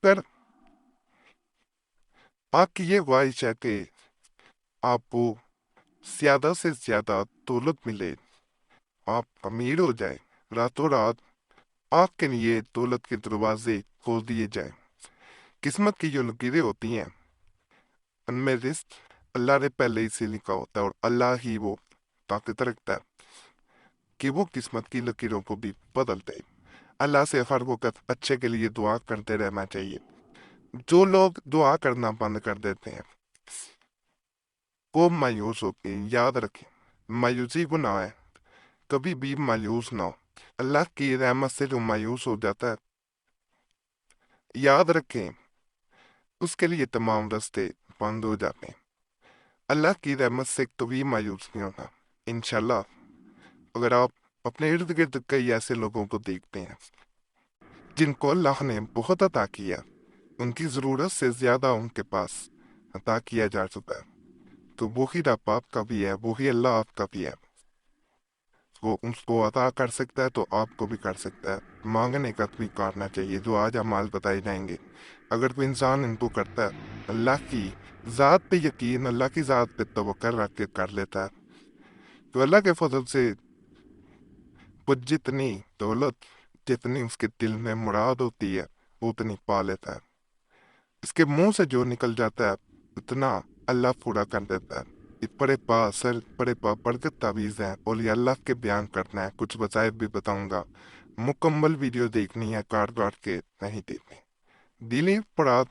पर आपकी ये ख्वाहिश है कि आपको ज्यादा से ज्यादा दौलत मिले, आप अमीर हो जाए रातों रात, आपके लिए दौलत के दरवाजे खोल दिए जाए। किस्मत की जो लकीरें होती हैं उनमें रिस्क अल्लाह ने पहले ही से लिखा होता है, और अल्लाह ही वो ताकत रखता है कि वो किस्मत की लकीरों को भी बदल दे। अल्लाह से हर वक्त अच्छे के लिए दुआ करते रहना चाहिए। जो लोग दुआ करना बंद कर देते हैं वो मायूस होते हैं। याद रखें, मायूसी गुनाह है, कभी भी मायूस ना हो। अल्लाह की रहमत से जो मायूस हो जाता है, याद रखें, उसके लिए तमाम रास्ते बंद हो जाते हैं। अल्लाह की रहमत से कभी मायूस नहीं होना। इंशाल्लाह अगर आप अपने इर्द गिर्द कई ऐसे लोगों को देखते हैं जिनको अल्लाह ने बहुत अता किया, उनकी ज़रूरत से ज़्यादा उनके पास अता किया जा चुका है, तो वही रब आपका भी है, वही अल्लाह आपका भी है। वो उसको अता कर सकता है तो आपको भी कर सकता है। मांगने का तरीका करना चाहिए जो आज अमाल बताए जाएंगे। अगर कोई इंसान इनको करता है, अल्लाह की ज़ात पे यकीन, अल्लाह की ज़ात पे तवक्कुल रख के कर लेता है, तो अल्लाह के फजल से वो जितनी दौलत, जितनी उसके दिल में मुराद होती है, वो उतनी पा लेता है। इसके मुंह से जो निकल जाता है उतना अल्लाह पूरा कर देता है। ये बड़े बासर बड़े बरकत तावीज़ हैं, और ये अल्लाह के बयान करना है, कुछ वसाइल भी बताऊंगा। मुकम्मल वीडियो देखनी है, काट काट के नहीं देखनी। दिली मुराद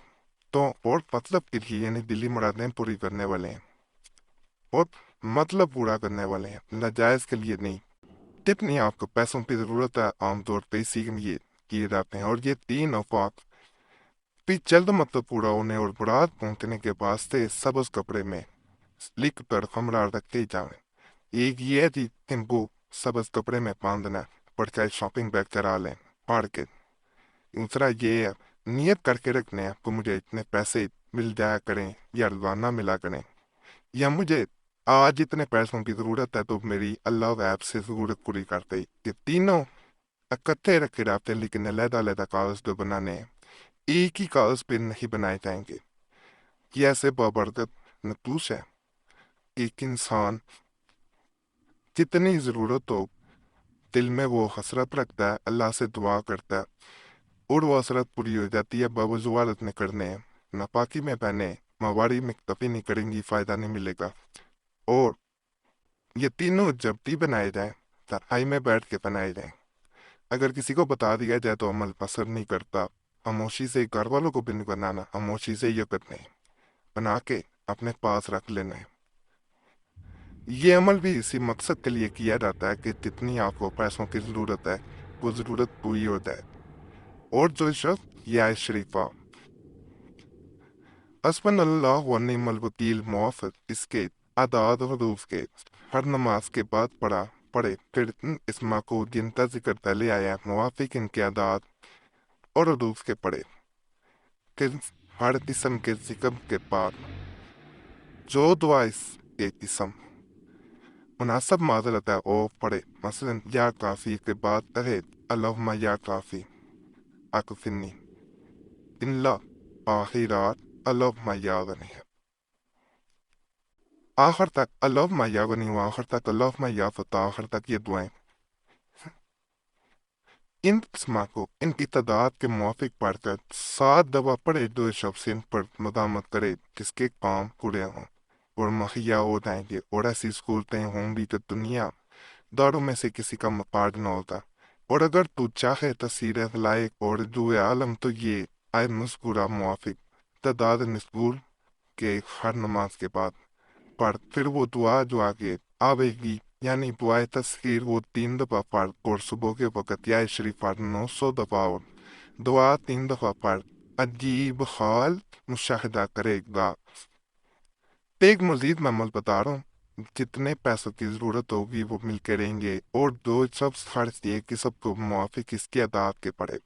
तो और मतलब के लिए यानी दिली मुरादें पूरी करने वाले हैं, और मतलब पूरा करने वाले हैं, नाजायज के लिए नहीं। जितनी आपको पैसों की जरूरत है आमतौर पर इसी के लिए किए जाते हैं, और ये तीन औकात भी जल्द मतलब पूरा होने और मुराद पहुंचने के वास्ते सबज कपड़े में लिख कर हमरा रखते जावे। एक ये है कि इनको सबज कपड़े में बांधना है, पर चाहे शॉपिंग बैग चरा लें फाड़ के। दूसरा ये है, नियत करके रखने हैं आपको मुझे इतने पैसे मिल जाया करें या रोजाना मिला करें, या मुझे आज इतने पैसों की जरूरत है तो मेरी अल्लाह ऐप से जरूरत पूरी कर दे। ये तीनों इकट्ठे रखे रहते हैं, लेकिन अलग-अलग कागज जो बनाने हैं एक ही कागज पे नहीं बनाए जाएंगे। ये ऐसे बाबरकत नतूस है। एक इंसान जितनी ज़रूरत हो दिल में वो हसरत रखता है, अल्लाह से दुआ करता है, और वो हसरत पूरी हो जाती है। बावजूद इतने करने हैं, नापाकी में पहने, मावारी में तफी नहीं करेंगी, फ़ायदा नहीं मिलेगा। और ये तीनों जब भी बनाए जाएं, तन्हाई में बैठ के बनाए जाएं। अगर किसी को बता दिया जाए तो अमल असर नहीं करता। खामोशी से घर वालों को भी नहीं बनाना, खामोशी से ये करने हैं, बना के अपने पास रख लेना है। ये अमल भी इसी मकसद के लिए किया जाता है कि जितनी आपको पैसों की ज़रूरत है वो ज़रूरत पूरी हो जाए। और जो शख्स या शरीफा हस्बन अल्लाह व निअमल वकील मुआफ़िक इसके आदात और हदूफ के हर नमाज के बाद पढ़े, फिर इसमा को जिनका जिक्र पहले आया मुआफ़िक इनके आदात और हदूफ के पढ़े, फिर हर किस्म के जिक्र के बाद जो दुआ इसके किस्म मुनासब माजरत है वो पढ़े। मसलन या काफ़ी के बाद कहे अल्लाहुम्मा या काफ़ी अकफिनी इल्ला आखिरात अल्लाहुम्मा या गनी। आखिर तक अल्लाहुम्मा या गनी व आखिर तक अल्लाहुम्मा या फता, आखिर तक ये दुआएं इन किस्मा को इनकी तादाद के मुआफिक पढ़कर 7 दफा पढ़े, जो शख्स इन पर मदामत करे जिसके काम पूरे हों और मुहैया हो जाएंगे। और ऐसी सहूलतें होंगी तो दुनिया दारों में से किसी का मुताज न होता। और अगर तू चाहे तसीरत लायक और जो आलम तो ये आय मस्कूरा मुआफिक तादाद नस्बूर के हर नमाज के बाद पढ़, फिर वो दुआ जो आगे आवेगी यानी दुआए तस्खीर वो 3 दफा पढ़, और सुबह के वक़्त या शरीफ पढ़ 900 दफा, और दुआ 3 दफा पढ़। अजीब हाल मुशाहिदा करेगा। एक मजीद मैं अमल बता रहा हूँ, जितने पैसों की जरूरत होगी वो मिलके रहेंगे, और दो सब खर्च दिए कि सबको मुआफिक इसकी अदात के पड़े।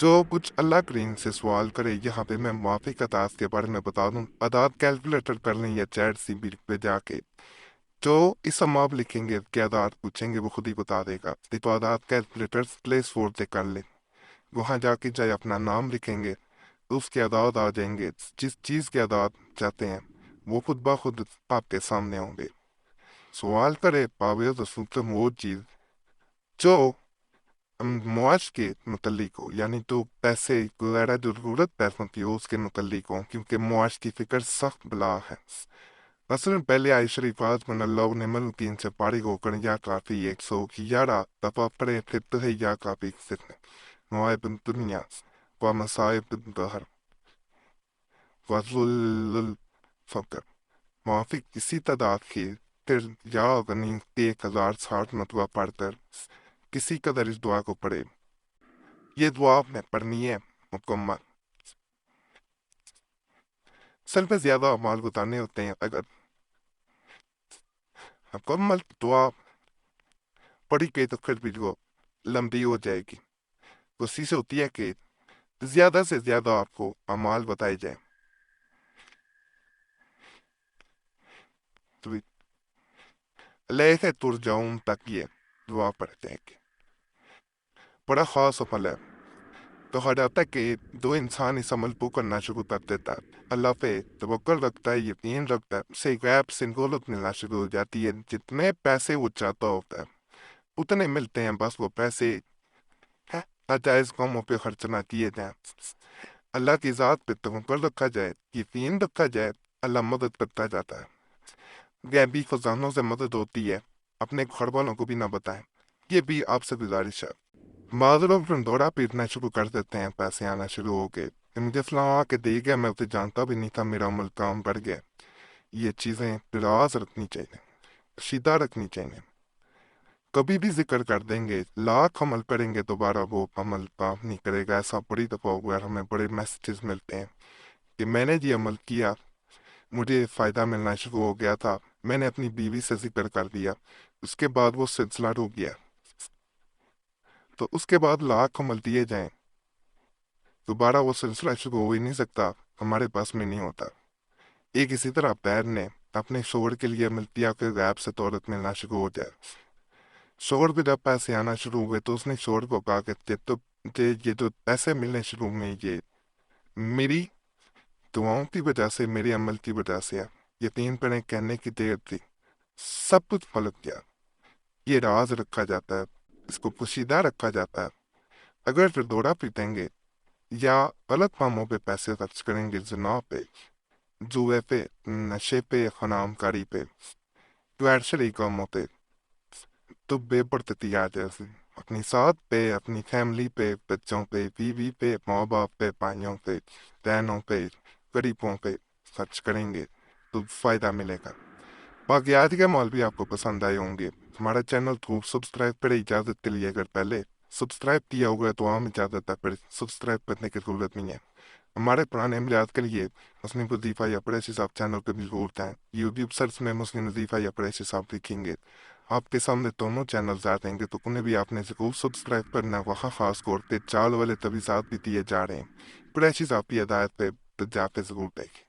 जो कुछ अल्लाह करीम से सवाल करे, यहाँ पे मैं मुआफिक अदात के बारे में बता दूँ। अदात कैलकुलेटर कर लें या चैट CB पे जाके जो इस हम आप लिखेंगे क्या अदात पूछेंगे वो खुद ही बता देगा। तो अदात कैलकुलेटर प्ले स्टोर से कर लें, वहाँ जाके चाहे अपना नाम लिखेंगे, اس کے اعداد آ جائیں گے، جس چیز کے اعداد چاہتے ہیں وہ خود بخود آپ کے سامنے ہوں گے۔ سوال کرے پاویز رسولتم وہ چیز جو معاش کے متعلق ہو، یعنی تو پیسے غیر ضرورت پیسوں کی ہو اس کے متعلق ہو، کیونکہ معاش کی فکر سخت بلا ہے۔ مثلاً پہلے آئے شریفات من اللہ نعم الوکیل سے فارغ ہو کر یا کافی 111 دفعہ پڑھے، پھر تو ہے یا کافی صرف نوائب دنیا و مصائب دہر و ذل الفقر موافق کسی تعداد کی، پھر یا غنی 1060 مرتبہ پڑھ کر کسی قدر اس دعا کو پڑھے۔ یہ دعا میں پڑھنی ہے مکمل۔ سل میں زیادہ اعمال بتانے ہوتے ہیں، اگر مکمل دعا پڑھی گئی تو پھر بھی وہ لمبی ہو جائے گی۔ کوشش ہوتی ہے کہ زیادہ سے زیادہ آپ کو اعمال بتائے جائیں۔ تو علیہ ترجعون تک یہ دعا پڑھتے ہیں کہ بڑا خاص عمل ہے۔ تو ہو جاتا ہے کہ دو انسان اس عمل کو کرنا شروع کر دیتا ہے، اللہ پہ توکل رکھتا ہے، یقین رکھتا ہے، سے غیب سے گولت ملنا شروع ہو جاتی ہے۔ جتنے پیسے وہ چاہتا ہوتا ہے اتنے ملتے ہیں، بس وہ پیسے ناجائز کاموں پہ خرچ نہ کیے جائیں، اللہ کی ذات پہ توکل رکھا جائے، یقین رکھا جائے، اللہ مدد کرتا جاتا ہے۔ غیبی خزانوں سے مدد ہوتی ہے، اپنے گھر والوں کو بھی نہ بتائیں، یہ بھی آپ سے گزارش ہے۔ بعض لوگ دورہ پیٹنا شروع کر دیتے ہیں، پیسے آنا شروع ہو گئے، مجھے فلاں آ کے دے گیا، میں اسے جانتا بھی نہیں تھا، میرا عمل کام بڑھ گیا۔ یہ چیزیں راز رکھنی چاہیے، شیدہ رکھنی چاہیے۔ کبھی بھی ذکر کر دیں گے، لاکھ عمل کریں گے، دوبارہ وہ عمل کام نہیں کرے گا۔ ایسا بڑی دفعہ ہوا ہے، ہمیں بڑے میسیجز ملتے ہیں کہ میں نے یہ عمل کیا، مجھے فائدہ ملنا شروع ہو گیا تھا، میں نے اپنی بیوی سے ذکر کر دیا، اس کے بعد وہ سلسلہ رک گیا۔ تو اس کے بعد لاکھ عمل دیے جائیں، دوبارہ وہ سلسلہ شروع ہو ہی نہیں سکتا، ہمارے پاس میں نہیں ہوتا۔ ایک اسی طرح پیر نے اپنے شوہر کے لیے عمل کیا کہ غیب سے دولت ملنا شروع ہو جائے۔ شوہر بھی جب پیسے آنا شروع ہوئے تو اس نے شوہر کو کہا کہ یہ جو پیسے ملنے شروع ہوئے یہ میری دعاؤں کی وجہ سے، میرے عمل کی وجہ سے ہے، یقین کریں کہنے کی دیر تھی، سب کچھ پلٹ گیا۔ یہ راز رکھا جاتا ہے، اس کو پوشیدہ رکھا جاتا ہے۔ اگر پھر دورہ پیٹیں گے یا غلط کاموں پہ پیسے خرچ کریں گے، زنا پہ، جوئے پہ، نشے پہ، حرام کاری پہ، غیر شرعی کاموں پہ، تو بے پرتتی آ جیسے اپنی ساتھ پہ، اپنی فیملی پہ، بچوں پہ، بیوی پہ، ماں باپ پہ، بھائیوں پہ، بہنوں پہ، غریبوں پہ خرچ کریں گے تو فائدہ ملے گا۔ باقی آج کے مال بھی آپ کو پسند آئے ہوں گے۔ ہمارا چینل کو سبسکرائب کرے اجازت کے لیے، اگر پہلے سبسکرائب کیا ہوگا تو عام اجازت ہے، پھر سبسکرائب کرنے کی ضرورت نہیں ہے۔ ہمارے پرانے عملیات کے لیے مسلم وظیفہ یا پریش صاحب چینل کو بھی ضرور جائیں۔ یوٹیوب سرچ میں مسلم وظیفہ یا پریش صاحب لکھیں گے، آپ کے سامنے دونوں چینلز آ جائیں گے، تو انہیں بھی آپ نے ضرور سبسکرائب کرنا۔ وہاں خاص طور پہ چال والے تجویزات بھی دیے جا رہے ہیں، پریش صاحب کی ہدایت پہ جا کے ضرور دیکھیں۔